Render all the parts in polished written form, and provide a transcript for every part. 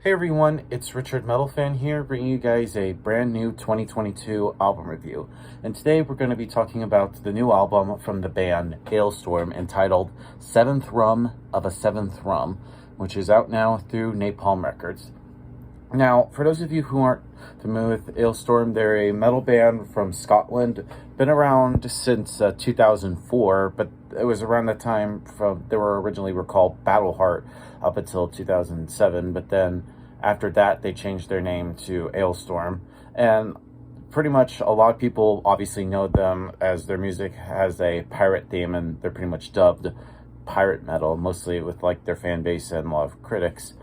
Hey everyone, it's Richard Metal Fan here, bringing you guys a brand new 2022 album review. And today we're going to be talking about the new album from the band Alestorm entitled Seventh Rum of a Seventh Rum, which is out now through Napalm Records. Now, for those of you who aren't familiar with Alestorm, they're a metal band from Scotland, been around since 2004, but it was around the time they were originally called Battleheart up until 2007, but then after that they changed their name to Alestorm. And pretty much a lot of people obviously know them as their music has a pirate theme, and they're pretty much dubbed pirate metal, mostly with like their fan base and a lot of critics.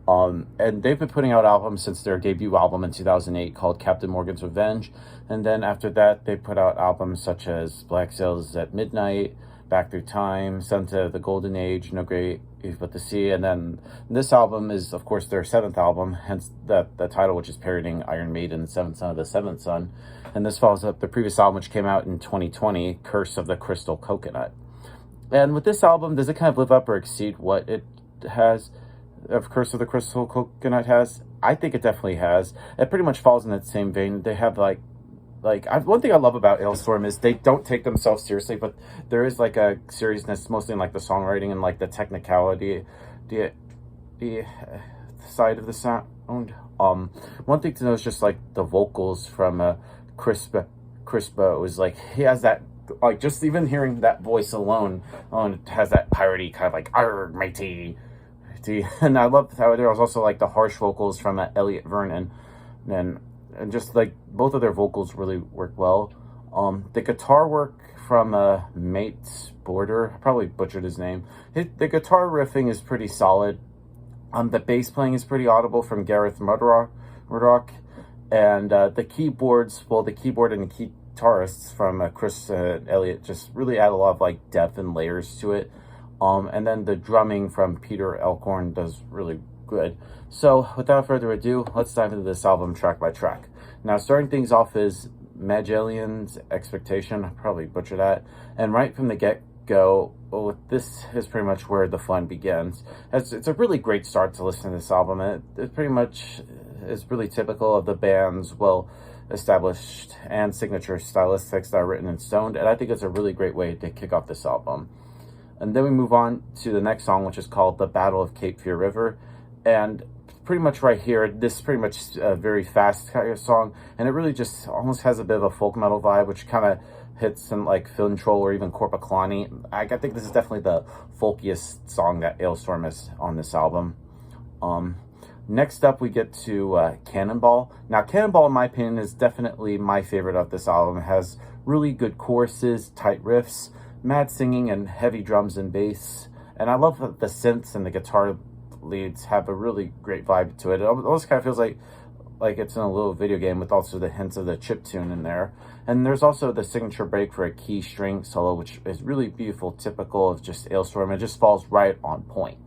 And they've been putting out albums since their debut album in 2008 called Captain Morgan's Revenge. And then after that, they put out albums such as Black Sails at Midnight, Back Through Time, Sent of the Golden Age, No Great Eve But the Sea. And then this album is, of course, their seventh album, hence the title, which is parodying Iron Maiden's Seventh Son of the Seventh Son. And this follows up the previous album, which came out in 2020, Curse of the Crystal Coconut. And with this album, does it kind of live up or exceed what it has? Of Curse of the Crystal Coconut has? I think it definitely has. It pretty much falls in that same vein. They have one thing I love about Alestorm is they don't take themselves seriously, but there is like a seriousness, mostly in like the songwriting and like the technicality, the side of the sound. One thing to know is just like the vocals from Crispa was like, he has that, like, just even hearing that voice alone has that piratey kind of like, arr, matey. And I love how there was also like the harsh vocals from Elliot Vernon, and just like both of their vocals really work well. The guitar work from Mate Border, I probably butchered his name. The guitar riffing is pretty solid. The bass playing is pretty audible from Gareth Murdoch, and the keyboards, well, the keyboard and the guitarists from Chris Elliott just really add a lot of like depth and layers to it. And then the drumming from Peter Elkhorn does really good. So without further ado, let's dive into this album track by track. Now, starting things off is Magellan's Expectation. I probably butchered that. And right from the get-go, this is pretty much where the fun begins. It's a really great start to listen to this album. It pretty much is really typical of the band's well-established and signature stylistics that are written in stone. And I think it's a really great way to kick off this album. And then we move on to the next song, which is called The Battle of Cape Fear River. And pretty much right here, this is pretty much a very fast kind of song. And it really just almost has a bit of a folk metal vibe, which kind of hits some like Film Troll or even Corpaclani. I think this is definitely the folkiest song that Alestorm is on this album. Next up, we get to Cannonball. Now, Cannonball, in my opinion, is definitely my favorite of this album. It has really good choruses, tight riffs, mad singing, and heavy drums and bass. And I love that the synths and the guitar leads have a really great vibe to it. It almost kind of feels like it's in a little video game, with also the hints of the chiptune in there. And there's also the signature break for a key string solo, which is really beautiful, typical of just Alestorm. It just falls right on point.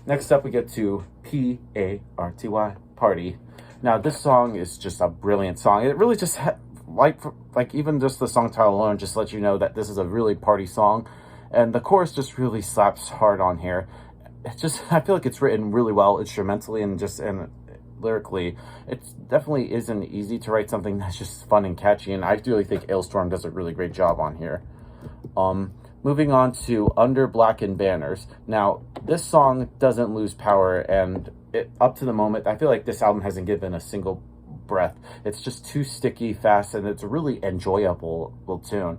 Next up, we get to P-A-R-T-Y, Party. Now, this song is just a brilliant song. It really just like even just the song title alone just lets you know that this is a really party song, and the chorus just really slaps hard on here. I feel like it's written really well instrumentally and lyrically. It definitely isn't easy to write something that's just fun and catchy, and I really think Alestorm does a really great job on here. Moving on to Under Blackened Banners. Now, this song doesn't lose power, and up to the moment, I feel like this album hasn't given a single breath. It's just too sticky, fast, and it's a really enjoyable tune.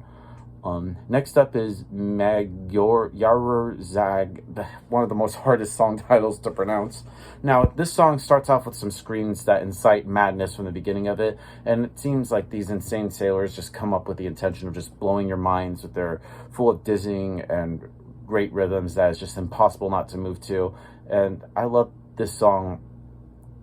Next up is Maggior Yarzag, one of the most hardest song titles to pronounce. Now, this song starts off with some screams that incite madness from the beginning of it, and it seems like these insane sailors just come up with the intention of just blowing your minds with their full of dizzying and great rhythms that is just impossible not to move to. And I love this song.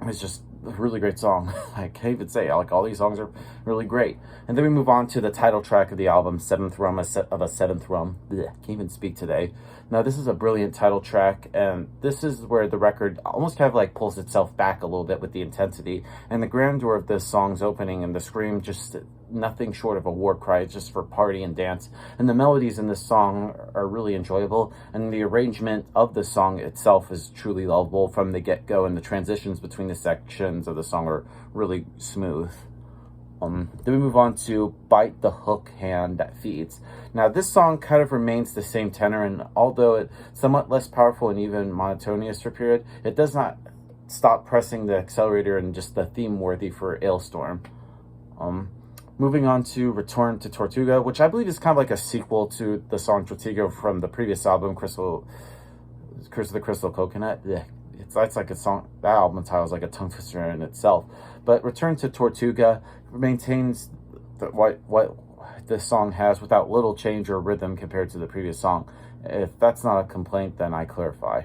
It's just a really great song. I can't even say, like, all these songs are really great. And then we move on to the title track of the album, Seventh Rum of a Seventh Rum. Blech, can't even speak today. Now, this is a brilliant title track, and this is where the record almost kind of like pulls itself back a little bit with the intensity. And the grandeur of this song's opening and the scream just nothing short of a war cry. It's just for party and dance. And the melodies in this song are really enjoyable, and the arrangement of the song itself is truly lovable from the get-go, and the transitions between the sections of the song are really smooth. Then we move on to Bite the Hook Hand That Feeds. Now this song kind of remains the same tenor, and although it's somewhat less powerful and even monotonous for period, it does not stop pressing the accelerator and just the theme worthy for Alestorm. Moving on to Return to Tortuga, which I believe is kind of like a sequel to the song Tortuga from the previous album, Curse of the Crystal Coconut. Yeah. It's like a song, that album title is like a tongue twister in itself. But Return to Tortuga maintains what this song has without little change or rhythm compared to the previous song. If that's not a complaint, then I clarify.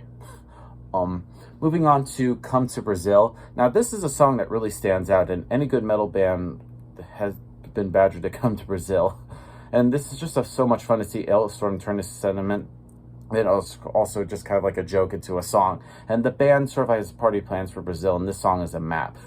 Moving on to Come to Brazil. Now this is a song that really stands out, and any good metal band has been badgered to come to Brazil. And this is just so much fun to see Alestorm turn this sentiment. It was also just kind of like a joke into a song. And the band sort of has party plans for Brazil, and this song is a map.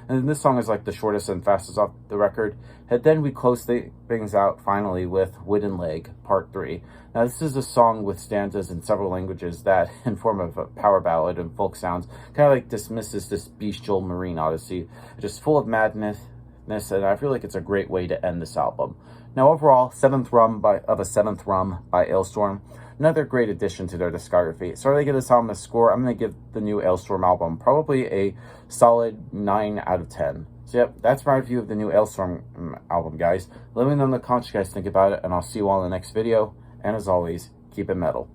And this song is like the shortest and fastest off the record. And then we close things out finally with Wooden Leg, Part 3. Now this is a song with stanzas in several languages that, in form of a power ballad and folk sounds, kind of like dismisses this bestial marine odyssey. Just full of madness, and I feel like it's a great way to end this album. Now overall, seventh rum by Alestorm. Another great addition to their discography. So I give this album a score. I'm going to give the new Alestorm album probably a solid 9 out of 10. So yep, that's my review of the new Alestorm album, guys. Let me know in the comments what you guys think about it, and I'll see you all in the next video. And as always, keep it metal.